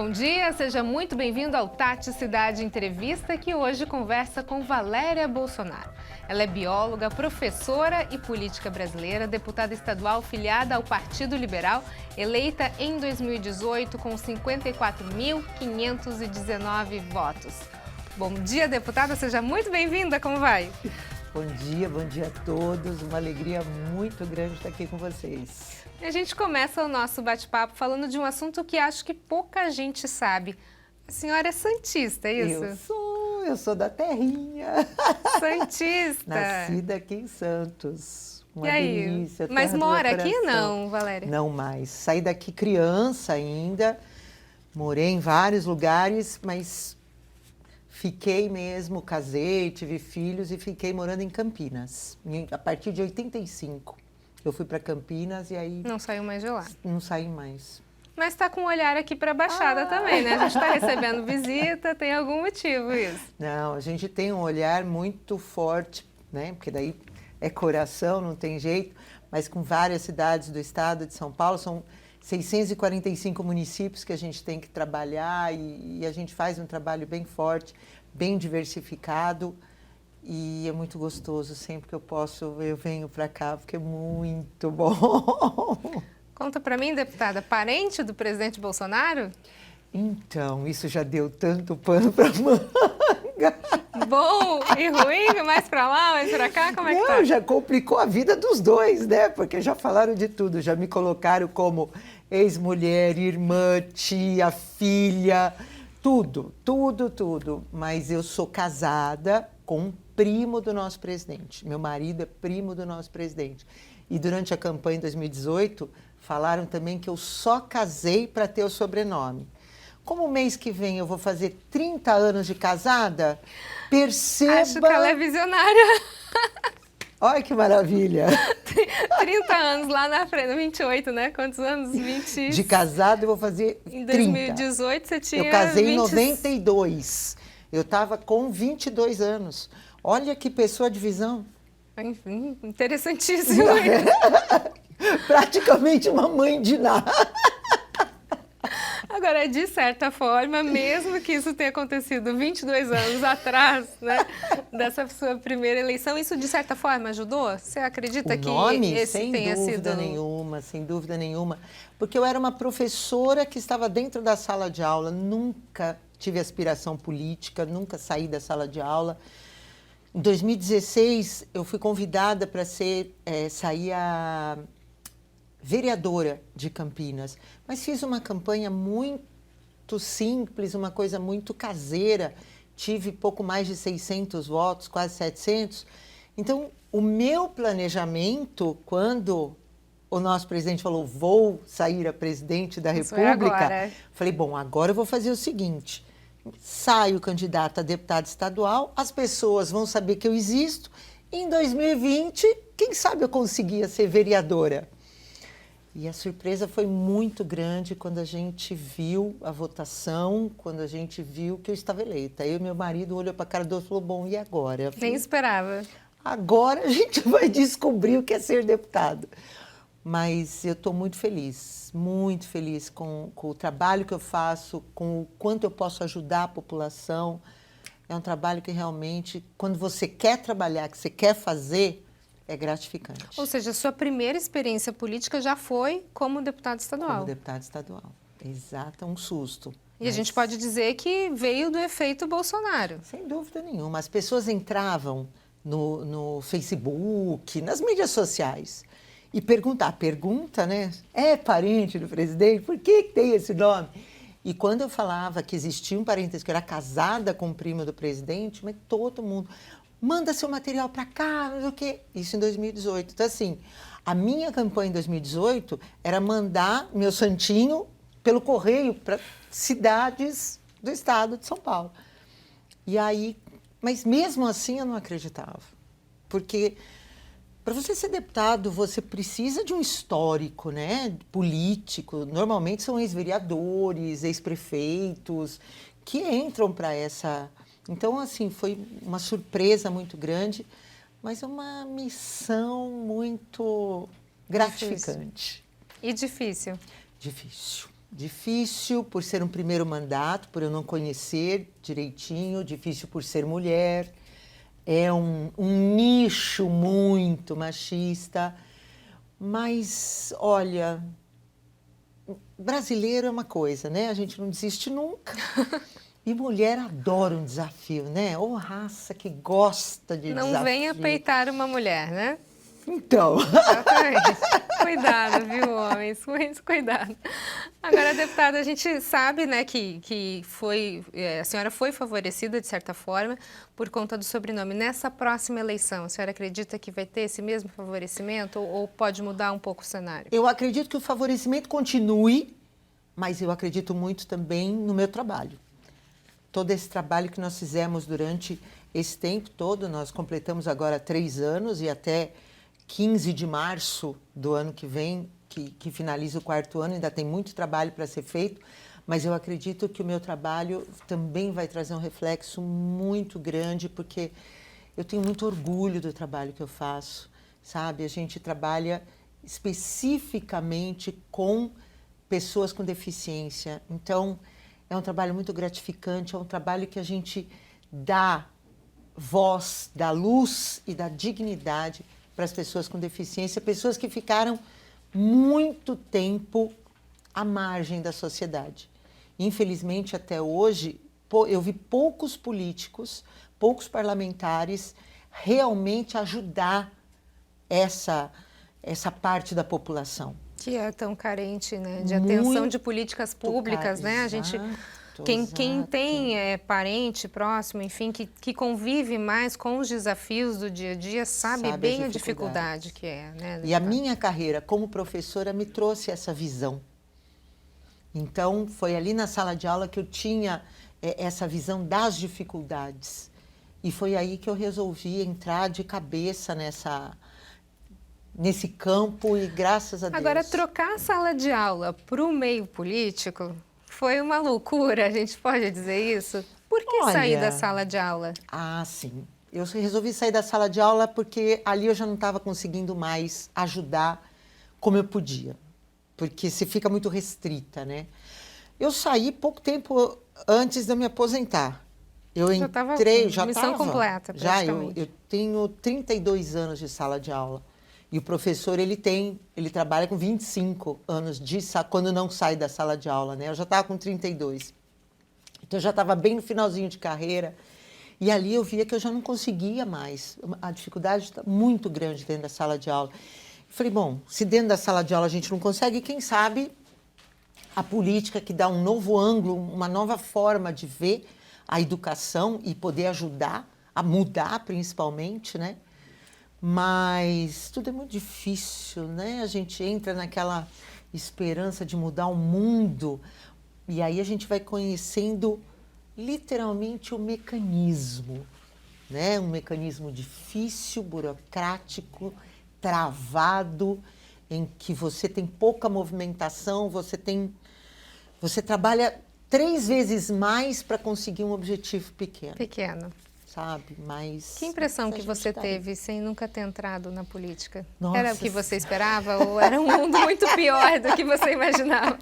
Bom dia, seja muito bem-vindo ao Tati Cidade Entrevista, que hoje conversa com Valéria Bolsonaro. Ela é bióloga, professora e política brasileira, deputada estadual filiada ao Partido Liberal, eleita em 2018 com 54.519 votos. Bom dia, deputada, seja muito bem-vinda, como vai? Bom dia a todos, uma alegria muito grande estar aqui com vocês. A gente começa o nosso bate-papo falando de um assunto que acho que pouca gente sabe. A senhora é santista, é isso? Eu sou da terrinha. Santista. Nascida aqui em Santos. Uma e aí? delícia. Mas mora aqui coração. não, Valéria? Não mais. Saí daqui criança ainda, morei em vários lugares, mas fiquei mesmo, casei, tive filhos e fiquei morando em Campinas. A partir de 85. Eu fui para Campinas e aí... Não saiu mais de lá? Não saí mais. Mas está com um olhar aqui para a Baixada também, né? A gente está recebendo visita, tem algum motivo isso? Não, a gente tem um olhar muito forte, né? Porque daí é coração, não tem jeito, mas com várias cidades do estado de São Paulo, são 645 municípios que a gente tem que trabalhar e a gente faz um trabalho bem forte, bem diversificado. E é muito gostoso, sempre que eu posso, eu venho para cá, porque é muito bom. Conta para mim, deputada, parente do presidente Bolsonaro? Então, isso já deu tanto pano para manga. Bom e ruim, mais para lá, mais para cá, como é que tá? Não, já complicou a vida dos dois, né? Porque já falaram de tudo, já me colocaram como ex-mulher, irmã, tia, filha, tudo. Mas eu sou casada com um primo do nosso presidente. Meu marido é primo do nosso presidente. E durante a campanha em 2018, falaram também que eu só casei para ter o sobrenome. Como o mês que vem eu vou fazer 30 anos de casada, perceba... Acho que ela é visionária. Olha que maravilha. 30 anos lá na frente, 28, né? Quantos anos? 20... De casado eu vou fazer 30. Em 2018 você tinha... Eu casei em 92. Eu estava com 22 anos. Olha que pessoa de visão. Enfim, interessantíssimo. Praticamente uma mãe de nada. Agora, de certa forma, mesmo que isso tenha acontecido 22 anos atrás, né, dessa sua primeira eleição, isso de certa forma ajudou? Você acredita que esse tenha sido... Sem dúvida nenhuma. Porque eu era uma professora que estava dentro da sala de aula, nunca tive aspiração política, nunca saí da sala de aula. Em 2016, eu fui convidada para sair a vereadora de Campinas, mas fiz uma campanha muito simples, uma coisa muito caseira, tive pouco mais de 600 votos, quase 700. Então, o meu planejamento, quando o nosso presidente falou, vou sair a presidente da República, falei, bom, agora eu vou fazer o seguinte, saio candidata a deputada estadual, as pessoas vão saber que eu existo, e em 2020, quem sabe eu conseguia ser vereadora. E a surpresa foi muito grande quando a gente viu a votação, quando a gente viu que eu estava eleita. Eu e meu marido olhou para a cara do outro e falou, bom, e agora? Nem esperava. Agora a gente vai descobrir o que é ser deputado. Mas eu estou muito feliz com o trabalho que eu faço, com o quanto eu posso ajudar a população. É um trabalho que realmente, quando você quer trabalhar, que você quer fazer, é gratificante. Ou seja, a sua primeira experiência política já foi como deputada estadual. Como deputada estadual, exato, um susto. E a gente pode dizer que veio do efeito Bolsonaro. Sem dúvida nenhuma. As pessoas entravam no Facebook, nas mídias sociais, e pergunta, né? É parente do presidente? Por que tem esse nome? E quando eu falava que existia um parentesco, que eu era casada com o primo do presidente, mas todo mundo... Manda seu material para cá, não sei o quê. Isso em 2018. Então, assim, a minha campanha em 2018 era mandar meu santinho pelo correio para cidades do estado de São Paulo. E aí, mas mesmo assim eu não acreditava. Porque para você ser deputado, você precisa de um histórico, né, político. Normalmente são ex-vereadores, ex-prefeitos que entram para essa... Então, assim, foi uma surpresa muito grande, mas é uma missão muito gratificante. E difícil? Difícil. Difícil por ser um primeiro mandato, por eu não conhecer direitinho, difícil por ser mulher, é um nicho muito machista, mas, olha, brasileiro é uma coisa, né? A gente não desiste nunca. E mulher adora um desafio, né? Ou raça que gosta de Não desafio. venha peitar uma mulher, né? Então, Exatamente. Cuidado, viu, homens? Muito cuidado. Agora, deputada, a gente sabe, né, que a senhora foi favorecida, de certa forma, por conta do sobrenome. Nessa próxima eleição, a senhora acredita que vai ter esse mesmo favorecimento ou pode mudar um pouco o cenário? eu acredito que o favorecimento continue, mas eu acredito muito também no meu trabalho. Todo esse trabalho que nós fizemos durante esse tempo todo, nós completamos agora 3 anos e até 15 de março do ano que vem, que finaliza o 4º ano, ainda tem muito trabalho para ser feito, mas eu acredito que o meu trabalho também vai trazer um reflexo muito grande, porque eu tenho muito orgulho do trabalho que eu faço, sabe? A gente trabalha especificamente com pessoas com deficiência, então é um trabalho muito gratificante, é um trabalho que a gente dá voz, dá luz e dá dignidade para as pessoas com deficiência, pessoas que ficaram muito tempo à margem da sociedade. Infelizmente, até hoje, eu vi poucos políticos, poucos parlamentares realmente ajudar essa parte da população. Que é tão carente, né, de atenção de políticas públicas, né? A gente, quem tem parente próximo, enfim, que convive mais com os desafios do dia a dia, sabe bem a dificuldade que é, né? E a minha carreira como professora me trouxe essa visão. Então, foi ali na sala de aula que eu tinha essa visão das dificuldades. E foi aí que eu resolvi entrar de cabeça nesse campo e graças a Deus. Agora, trocar a sala de aula para o meio político foi uma loucura, a gente pode dizer isso? Por que sair da sala de aula? Ah, sim. Eu resolvi sair da sala de aula porque ali eu já não estava conseguindo mais ajudar como eu podia. Porque você fica muito restrita, né? Eu saí pouco tempo antes de eu me aposentar. Eu entrei, já missão estava. completa, praticamente. Eu tenho 32 anos de sala de aula. E o professor, ele trabalha com 25 anos quando não sai da sala de aula, né? Eu já estava com 32. Então, eu já estava bem no finalzinho de carreira. E ali eu via que eu já não conseguia mais. A dificuldade está muito grande dentro da sala de aula. Eu falei, bom, se dentro da sala de aula a gente não consegue, quem sabe a política que dá um novo ângulo, uma nova forma de ver a educação e poder ajudar a mudar, principalmente, né? Mas tudo é muito difícil, né? A gente entra naquela esperança de mudar o mundo e aí a gente vai conhecendo literalmente o mecanismo, né? Um mecanismo difícil, burocrático, travado, em que você tem pouca movimentação, você trabalha 3 vezes mais para conseguir um objetivo pequeno. Sabe? Mas que impressão que você teve sem nunca ter entrado na política? Nossa. Era o que você esperava ou era um mundo muito pior do que você imaginava?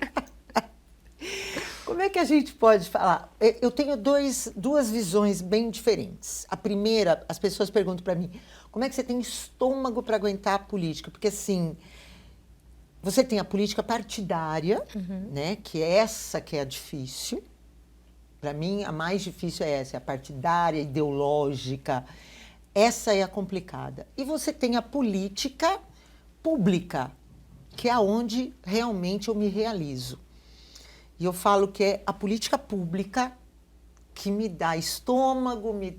Como é que a gente pode falar? Eu tenho duas visões bem diferentes. A primeira, as pessoas perguntam para mim, como é que você tem estômago para aguentar a política? Porque, assim, você tem a política partidária, né? Que é essa que é a difícil. Para mim, a mais difícil é essa, a partidária, ideológica. Essa é a complicada. E você tem a política pública, que é onde realmente eu me realizo. E eu falo que é a política pública que me dá estômago, me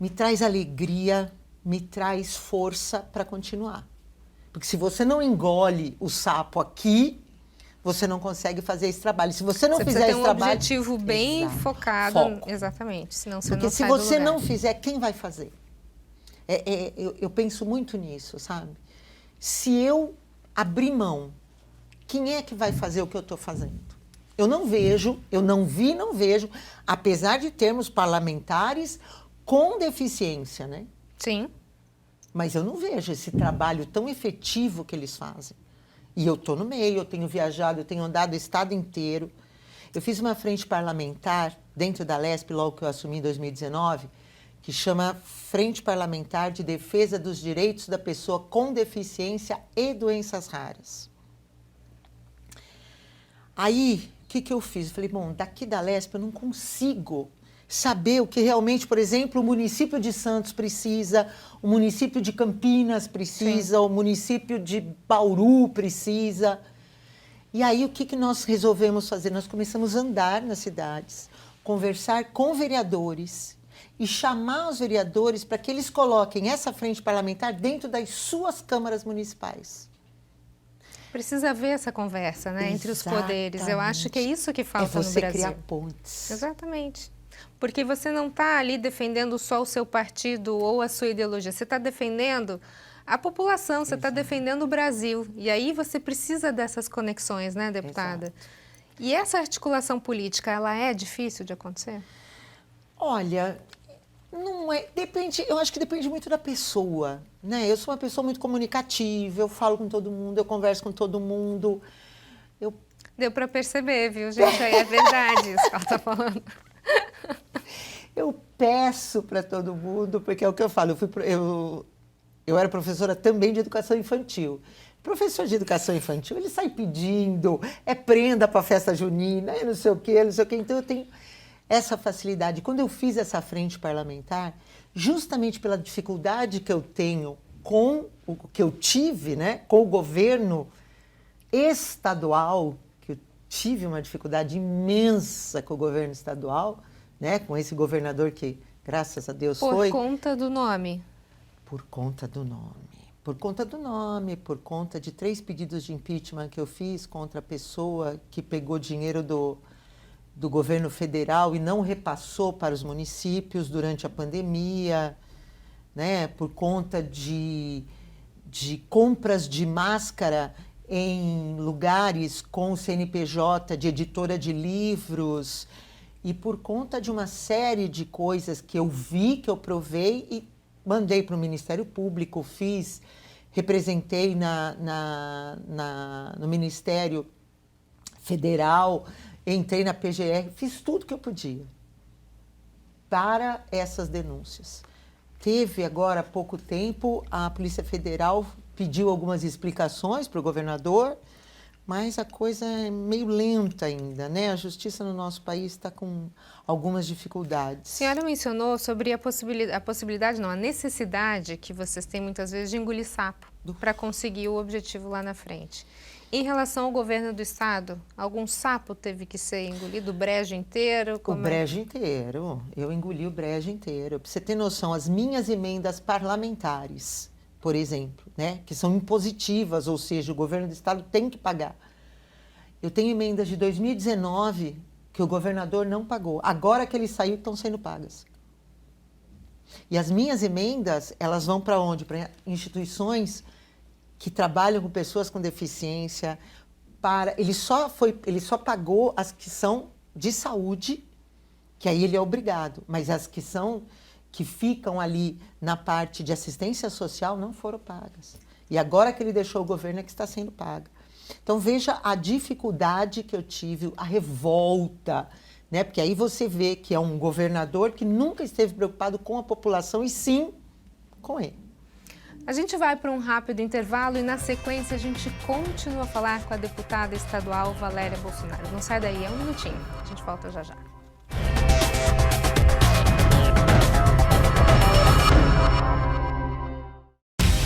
traz alegria, me traz força para continuar. Porque se você não engole o sapo aqui, você não consegue fazer esse trabalho. Se você não fizer esse trabalho... Você precisa ter um objetivo bem focado. Foco. Exatamente, senão você Porque não sai se do você lugar. não fizer, quem vai fazer? Eu penso muito nisso, sabe? Se eu abrir mão, quem é que vai fazer o que eu estou fazendo? Eu não vejo, não vejo, apesar de termos parlamentares com deficiência, né? Sim. Mas eu não vejo esse trabalho tão efetivo que eles fazem. E eu estou no meio, eu tenho viajado, eu tenho andado o estado inteiro. Eu fiz uma frente parlamentar dentro da Lesp, logo que eu assumi em 2019, que chama Frente Parlamentar de Defesa dos Direitos da Pessoa com Deficiência e Doenças Raras. Aí, o que eu fiz? Eu falei, bom, daqui da Lesp eu não consigo saber o que realmente, por exemplo, o município de Santos precisa, o município de Campinas precisa, o município de Bauru precisa. E aí, o que nós resolvemos fazer? Nós começamos a andar nas cidades, conversar com vereadores e chamar os vereadores para que eles coloquem essa frente parlamentar dentro das suas câmaras municipais. Precisa haver essa conversa, né, entre os poderes. Eu acho que é isso que falta no Brasil. É você criar pontes. Exatamente. Porque você não está ali defendendo só o seu partido ou a sua ideologia. Você está defendendo a população, você está defendendo o Brasil. E aí você precisa dessas conexões, né, deputada? Exato. E essa articulação política, ela é difícil de acontecer? Olha, não é, depende, eu acho que depende muito da pessoa, né? Eu sou uma pessoa muito comunicativa, eu falo com todo mundo, eu converso com todo mundo. Deu para perceber, viu, gente? Aí é verdade isso que ela está falando. Eu peço para todo mundo, porque é o que eu falo, eu era professora também de educação infantil. Professor de educação infantil, ele sai pedindo, prenda para a festa junina, não sei o quê, não sei o quê. Então eu tenho essa facilidade. Quando eu fiz essa frente parlamentar, justamente pela dificuldade que eu tenho com o que eu tive, né, com o governo estadual, que eu tive uma dificuldade imensa com o governo estadual, né, com esse governador que, graças a Deus, foi... Por conta do nome? Por conta do nome. Por conta do nome, por conta de 3 pedidos de impeachment que eu fiz contra a pessoa que pegou dinheiro do governo federal e não repassou para os municípios durante a pandemia, né, por conta de compras de máscara em lugares com o CNPJ de editora de livros e por conta de uma série de coisas que eu vi, que eu provei e mandei para o Ministério Público, representei no Ministério Federal, entrei na PGR, fiz tudo que eu podia para essas denúncias. Teve agora há pouco tempo, a Polícia Federal pediu algumas explicações para o governador, mas a coisa é meio lenta ainda, né? A justiça no nosso país está com algumas dificuldades. A senhora mencionou sobre a necessidade que vocês têm muitas vezes de engolir sapo para conseguir o objetivo lá na frente. Em relação ao governo do estado, algum sapo teve que ser engolido, o brejo inteiro? O brejo inteiro, eu engoli o brejo inteiro. Para você ter noção, as minhas emendas parlamentares, por exemplo, né, que são impositivas, ou seja, o governo do estado tem que pagar. Eu tenho emendas de 2019 que o governador não pagou. Agora que ele saiu, estão sendo pagas. E as minhas emendas, elas vão para onde? Para instituições que trabalham com pessoas com deficiência. Ele só pagou as que são de saúde, que aí ele é obrigado, mas as que ficam ali na parte de assistência social não foram pagas. E agora que ele deixou o governo é que está sendo paga. Então veja a dificuldade que eu tive, a revolta, né? Porque aí você vê que é um governador que nunca esteve preocupado com a população e sim com ele. A gente vai para um rápido intervalo e na sequência a gente continua a falar com a deputada estadual Valéria Bolsonaro. Não sai daí, é um minutinho. A gente volta já já.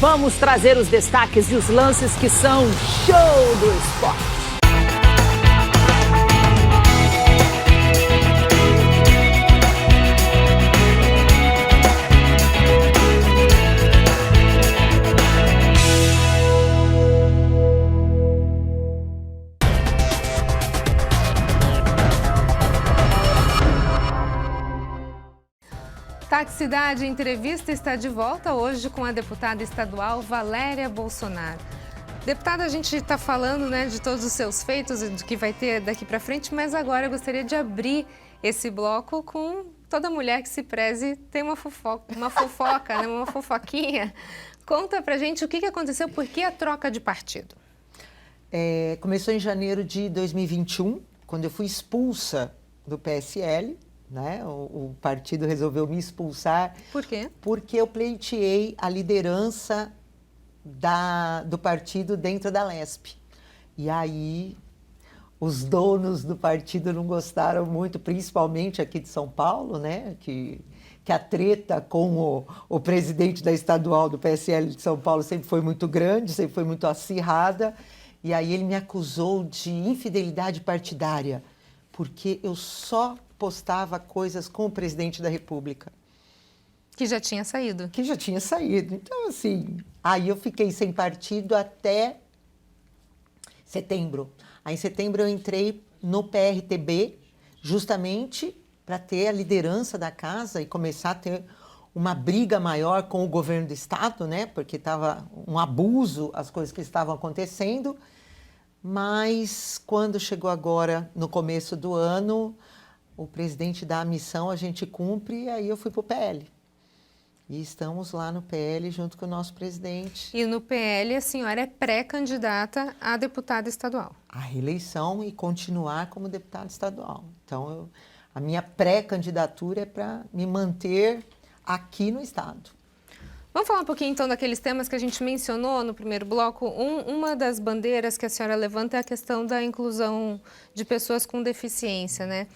Vamos trazer os destaques e os lances que são show do esporte. Taxicidade Entrevista está de volta hoje com a deputada estadual Valéria Bolsonaro. Deputada, a gente está falando, né, de todos os seus feitos e do que vai ter daqui para frente, mas agora eu gostaria de abrir esse bloco com toda mulher que se preze tem uma fofoca, né, uma fofoquinha. Conta pra gente o que aconteceu, por que a troca de partido? Começou em janeiro de 2021, quando eu fui expulsa do PSL, né? O partido resolveu me expulsar. Por quê? Porque eu pleiteei a liderança do partido dentro da Lesp. E aí os donos do partido não gostaram muito, principalmente aqui de São Paulo, né? Que a treta com o presidente da estadual do PSL de São Paulo sempre foi muito grande, sempre foi muito acirrada. E aí ele me acusou de infidelidade partidária, porque eu só postava coisas com o presidente da República. Que já tinha saído. Que já tinha saído. Então, assim, aí eu fiquei sem partido até setembro. Aí, em setembro, eu entrei no PRTB, justamente para ter a liderança da casa e começar a ter uma briga maior com o governo do estado, né? Porque estava um abuso as coisas que estavam acontecendo. Mas, quando chegou agora, no começo do ano, o presidente dá a missão, a gente cumpre, e aí eu fui para o PL. E estamos lá no PL junto com o nosso presidente. E no PL a senhora é pré-candidata a deputada estadual. A reeleição e continuar como deputada estadual. Então, a minha pré-candidatura é para me manter aqui no estado. Vamos falar um pouquinho então daqueles temas que a gente mencionou no primeiro bloco. Uma das bandeiras que a senhora levanta é a questão da inclusão de pessoas com deficiência, né?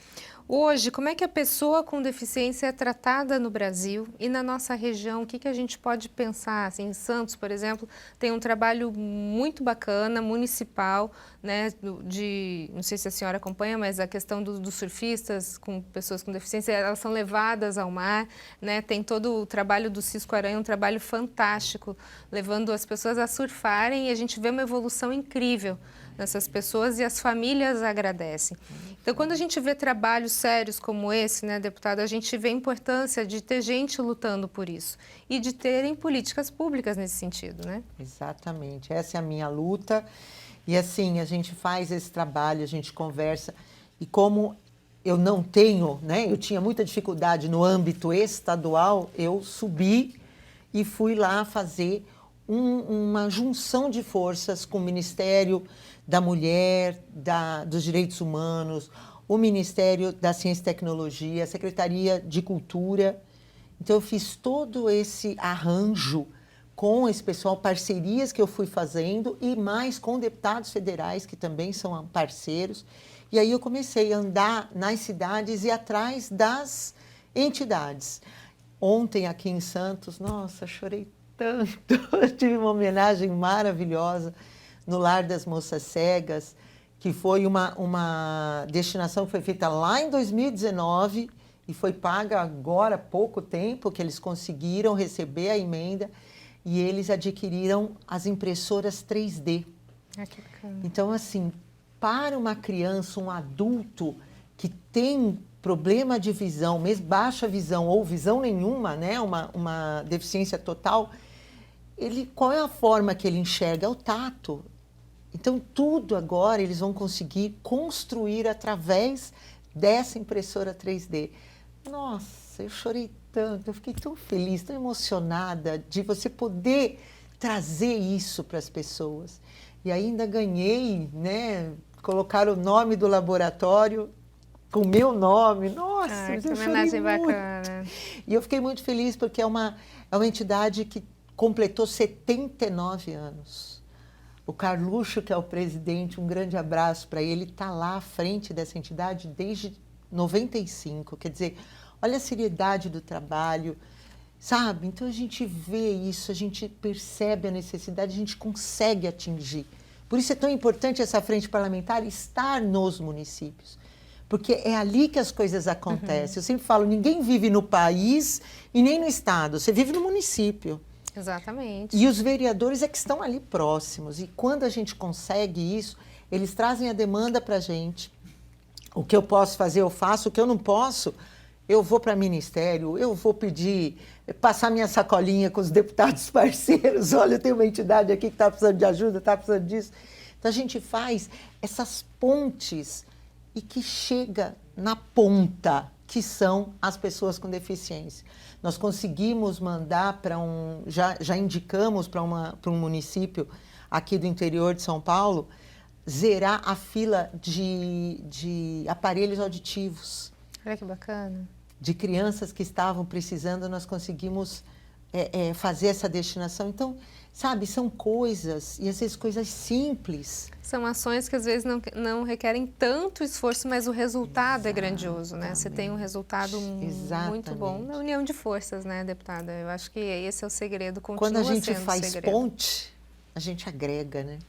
Hoje, como é que a pessoa com deficiência é tratada no Brasil e na nossa região? O que a gente pode pensar? Assim, em Santos, por exemplo, tem um trabalho muito bacana, municipal, né, não sei se a senhora acompanha, mas a questão dos surfistas com pessoas com deficiência, elas são levadas ao mar, né? Tem todo o trabalho do Cisco Aranha, um trabalho fantástico, levando as pessoas a surfarem, e a gente vê uma evolução incrível nessas pessoas e as famílias agradecem. Então, quando a gente vê trabalhos sérios como esse, né, deputada, a gente vê a importância de ter gente lutando por isso e de terem políticas públicas nesse sentido, né? Exatamente, essa é a minha luta. E assim, a gente faz esse trabalho, a gente conversa. E como eu não tenho, né, eu tinha muita dificuldade no âmbito estadual, eu subi e fui lá fazer uma junção de forças com o Ministério da Mulher, dos Direitos Humanos, o Ministério da Ciência e Tecnologia, a Secretaria de Cultura. Então, eu fiz todo esse arranjo com esse pessoal, parcerias que eu fui fazendo e mais com deputados federais, que também são parceiros. E aí eu comecei a andar nas cidades e atrás das entidades. Ontem, aqui em Santos, nossa, chorei tanto. Eu tive uma homenagem maravilhosa no Lar das Moças Cegas, que foi uma destinação que foi feita lá em 2019 e foi paga agora há pouco tempo, que eles conseguiram receber a emenda e eles adquiriram as impressoras 3D. Ah, que bacana. Então, assim, para uma criança, um adulto que tem problema de visão, mesmo baixa visão ou visão nenhuma, né, uma deficiência total, qual é a forma que ele enxerga? É o tato. Então, tudo agora eles vão conseguir construir através dessa impressora 3D. Nossa, eu chorei tanto, eu fiquei tão feliz, tão emocionada de você poder trazer isso para as pessoas. E ainda ganhei, né, colocar o nome do laboratório com o meu nome. Nossa, que homenagem bacana. E eu fiquei muito feliz porque é uma entidade que completou 79 anos. O Carluxo, que é o presidente, um grande abraço para ele, está lá à frente dessa entidade desde 95. Quer dizer, olha a seriedade do trabalho, sabe? Então, a gente vê isso, a gente percebe a necessidade, a gente consegue atingir. Por isso é tão importante essa frente parlamentar estar nos municípios, porque é ali que as coisas acontecem. Eu sempre falo, ninguém vive no país e nem no estado, você vive no município. Exatamente. E os vereadores é que estão ali próximos. E quando a gente consegue isso, eles trazem a demanda para a gente. O que eu posso fazer, eu faço. O que eu não posso, eu vou para o ministério, eu vou pedir, passar minha sacolinha com os deputados parceiros. Olha, eu tenho uma entidade aqui que está precisando de ajuda, está precisando disso. Então, a gente faz essas pontes e que chega na ponta, que são as pessoas com deficiência. Nós conseguimos mandar para já indicamos para um município aqui do interior de São Paulo zerar a fila de aparelhos auditivos. Olha que bacana. De crianças que estavam precisando, nós conseguimos fazer essa destinação. Então, sabe, são coisas, e às vezes coisas simples. São ações que às vezes não requerem tanto esforço, mas o resultado é grandioso, né? Você tem um resultado muito bom na união de forças, né, deputada? Eu acho que esse é o segredo, continua Quando a gente sendo faz segredo. ponte, a gente agrega, né?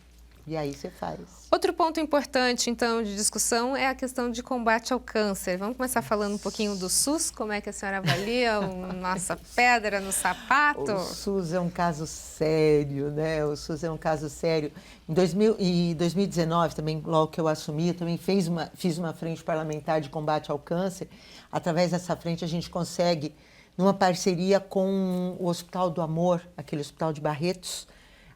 E aí você faz. Outro ponto importante, então, de discussão é a questão de combate ao câncer. Vamos começar falando um pouquinho do SUS. Como é que a senhora avalia nossa pedra no sapato? O SUS é um caso sério, né? O SUS é um caso sério. Em 2019, também, logo que eu assumi, eu também fiz uma frente parlamentar de combate ao câncer. Através dessa frente, a gente consegue, numa parceria com o Hospital do Amor, aquele hospital de Barretos,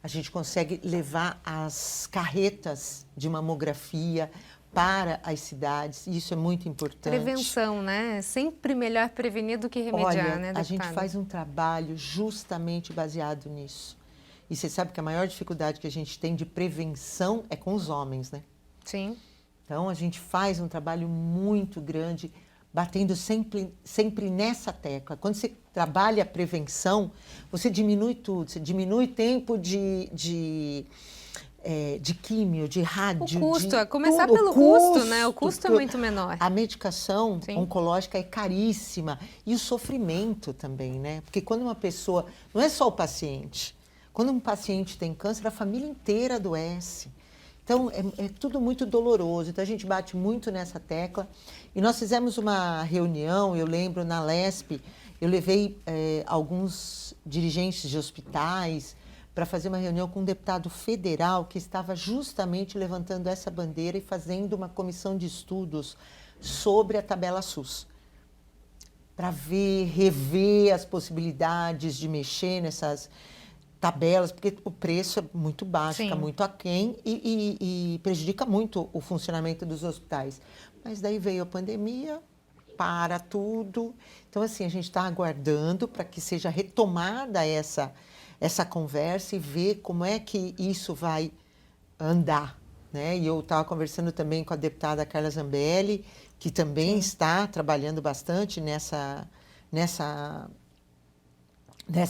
a gente consegue levar as carretas de mamografia para as cidades, e isso é muito importante. Prevenção, né? Sempre melhor prevenir do que remediar, Olha, né, deputada? a gente faz um trabalho justamente baseado nisso. E você sabe que a maior dificuldade que a gente tem de prevenção é com os homens, né? Sim. Então, a gente faz um trabalho muito grande, batendo sempre nessa tecla. Quando você trabalha a prevenção, você diminui tudo. Você diminui tempo de químio, de rádio. O custo, de começar tudo. pelo custo, né? O custo é muito menor. A medicação Sim. oncológica é caríssima. E o sofrimento também, né? Porque quando uma pessoa... Não é só o paciente. Quando um paciente tem câncer, a família inteira adoece. Então, é tudo muito doloroso. Então, a gente bate muito nessa tecla. E nós fizemos uma reunião, eu lembro, na LESP, eu levei alguns dirigentes de hospitais para fazer uma reunião com um deputado federal que estava justamente levantando essa bandeira e fazendo uma comissão de estudos sobre a tabela SUS. Para rever as possibilidades de mexer nessas tabelas, porque o preço é muito baixo, fica muito aquém e prejudica muito o funcionamento dos hospitais. Mas daí veio a pandemia, para tudo. Então, assim, a gente está aguardando para que seja retomada essa conversa e ver como é que isso vai andar, né? E eu estava conversando também com a deputada Carla Zambelli, que também está trabalhando bastante nessa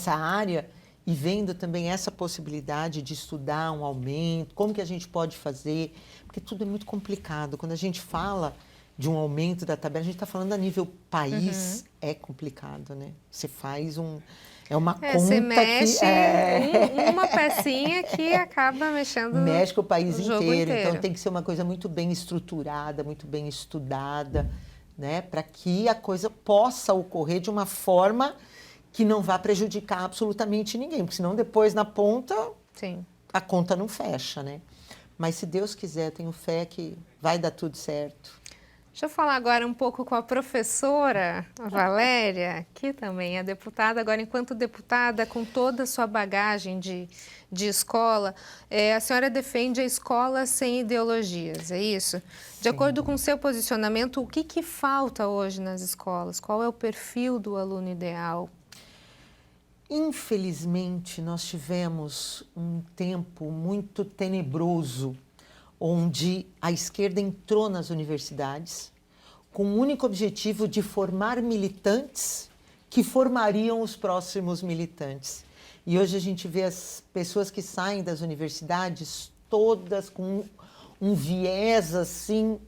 área, e vendo também essa possibilidade de estudar um aumento, como que a gente pode fazer, porque tudo é muito complicado. Quando a gente fala de um aumento da tabela, a gente está falando a nível país, é complicado, né? Você faz uma conta você mexe uma pecinha que acaba mexendo mexe com o país inteiro. inteiro. Então tem que ser uma coisa muito bem estruturada, muito bem estudada, né? Para que a coisa possa ocorrer de uma forma que não vá prejudicar absolutamente ninguém, porque senão depois na ponta a conta não fecha, né? Mas se Deus quiser, eu tenho fé que vai dar tudo certo. Deixa eu falar agora um pouco com a professora Valéria, que também é deputada. Agora, enquanto deputada, com toda a sua bagagem de escola, a senhora defende a escola sem ideologias, é isso? De acordo com o seu posicionamento, o que falta hoje nas escolas? Qual é o perfil do aluno ideal? Infelizmente, nós tivemos um tempo muito tenebroso, onde a esquerda entrou nas universidades com o único objetivo de formar militantes que formariam os próximos militantes. E hoje a gente vê as pessoas que saem das universidades todas com um viés assim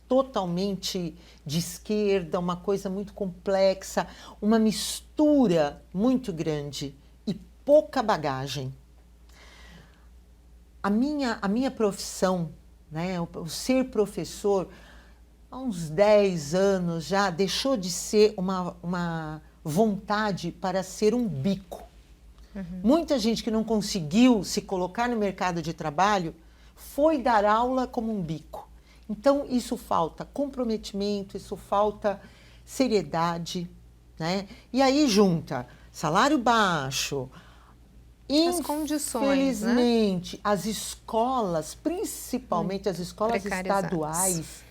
totalmente de esquerda, uma coisa muito complexa, uma mistura muito grande e pouca bagagem. A minha profissão, né, o ser professor, há uns 10 anos já deixou de ser uma vontade para ser um bico. Muita gente que não conseguiu se colocar no mercado de trabalho foi dar aula como um bico. Então, isso falta comprometimento, isso falta seriedade, né? E aí junta salário baixo, as condições, infelizmente, né? As escolas, principalmente as escolas estaduais,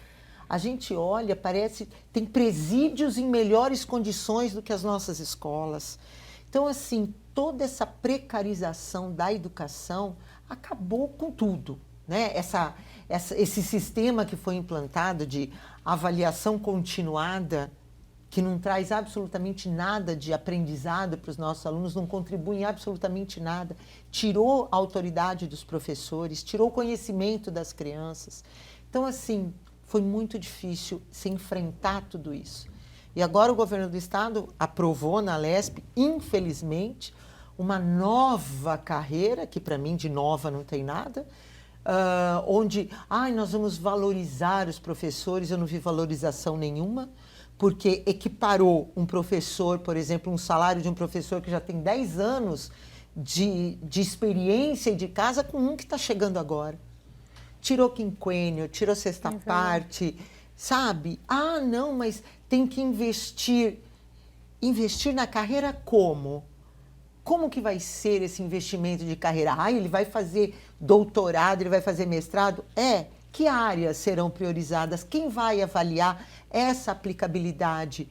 a gente olha, parece, tem presídios em melhores condições do que as nossas escolas. Então, assim, toda essa precarização da educação acabou com tudo. né? Esse sistema que foi implantado de avaliação continuada, que não traz absolutamente nada de aprendizado para os nossos alunos, não contribui em absolutamente nada, tirou a autoridade dos professores, tirou o conhecimento das crianças. Então, assim, foi muito difícil se enfrentar tudo isso. E agora o governo do estado aprovou na Alesp, infelizmente, uma nova carreira, que para mim de nova não tem nada, onde nós vamos valorizar os professores. Eu não vi valorização nenhuma, porque equiparou um professor, por exemplo, um salário de um professor que já tem 10 anos de experiência e de casa com um que está chegando agora. Tirou quinquênio, tirou sexta parte, sabe? Não, mas tem que investir. Investir na carreira como? Como que vai ser esse investimento de carreira? Ele vai fazer doutorado, ele vai fazer mestrado? Que áreas serão priorizadas? Quem vai avaliar essa aplicabilidade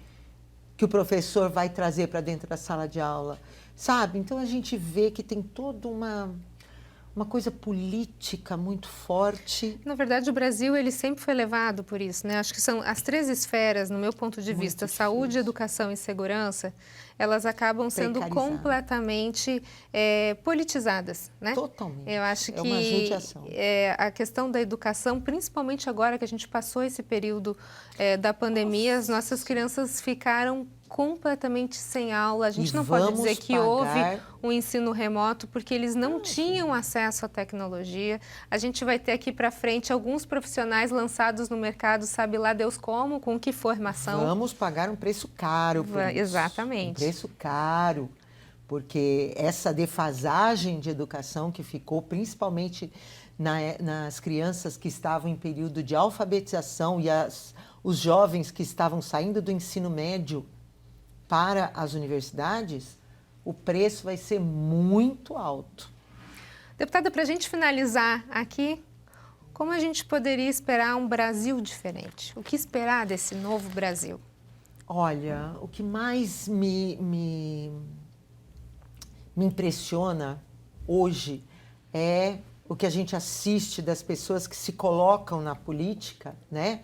que o professor vai trazer para dentro da sala de aula? Sabe? Então, a gente vê que tem toda uma coisa política muito forte. Na verdade, o Brasil ele sempre foi levado por isso, né? Acho que são as 3 esferas, no meu ponto de vista, saúde, educação e segurança, elas acabam sendo completamente politizadas, né? Totalmente. Eu acho que uma judiação. A questão da educação, principalmente agora que a gente passou esse período da pandemia, as nossas crianças ficaram completamente sem aula. A gente não pode dizer que houve um ensino remoto, porque eles não tinham acesso à tecnologia. A gente vai ter aqui para frente alguns profissionais lançados no mercado, sabe lá Deus como, com que formação. Vamos pagar um preço caro por isso. Exatamente. Um preço caro, porque essa defasagem de educação que ficou, principalmente nas crianças que estavam em período de alfabetização e os jovens que estavam saindo do ensino médio para as universidades, o preço vai ser muito alto. Deputada, para a gente finalizar aqui, como a gente poderia esperar um Brasil diferente? O que esperar desse novo Brasil? Olha, o que mais me impressiona hoje é o que a gente assiste das pessoas que se colocam na política, né?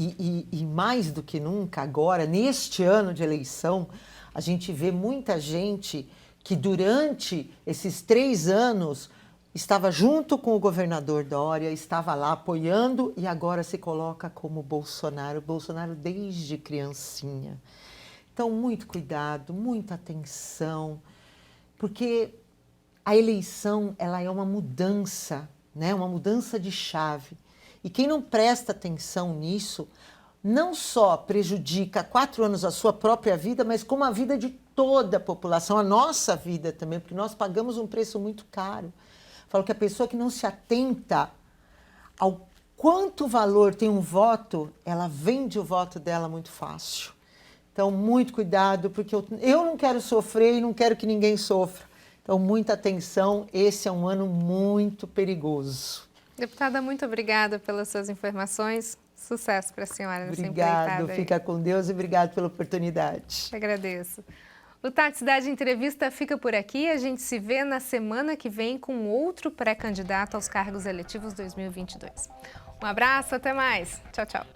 E mais do que nunca agora, neste ano de eleição, a gente vê muita gente que durante esses 3 anos estava junto com o governador Dória, estava lá apoiando e agora se coloca como Bolsonaro. Bolsonaro desde criancinha. Então, muito cuidado, muita atenção, porque a eleição ela é uma mudança, né? Uma mudança de chave. E quem não presta atenção nisso, não só prejudica 4 anos a sua própria vida, mas como a vida de toda a população, a nossa vida também, porque nós pagamos um preço muito caro. Falo que a pessoa que não se atenta ao quanto valor tem um voto, ela vende o voto dela muito fácil. Então, muito cuidado, porque eu não quero sofrer e não quero que ninguém sofra. Então, muita atenção, esse é um ano muito perigoso. Deputada, muito obrigada pelas suas informações. Sucesso para a senhora nessa empreitada. Obrigado, fica com Deus e obrigado pela oportunidade. Agradeço. O Tati Cidade Entrevista fica por aqui. A gente se vê na semana que vem com outro pré-candidato aos cargos eletivos 2022. Um abraço, até mais. Tchau, tchau.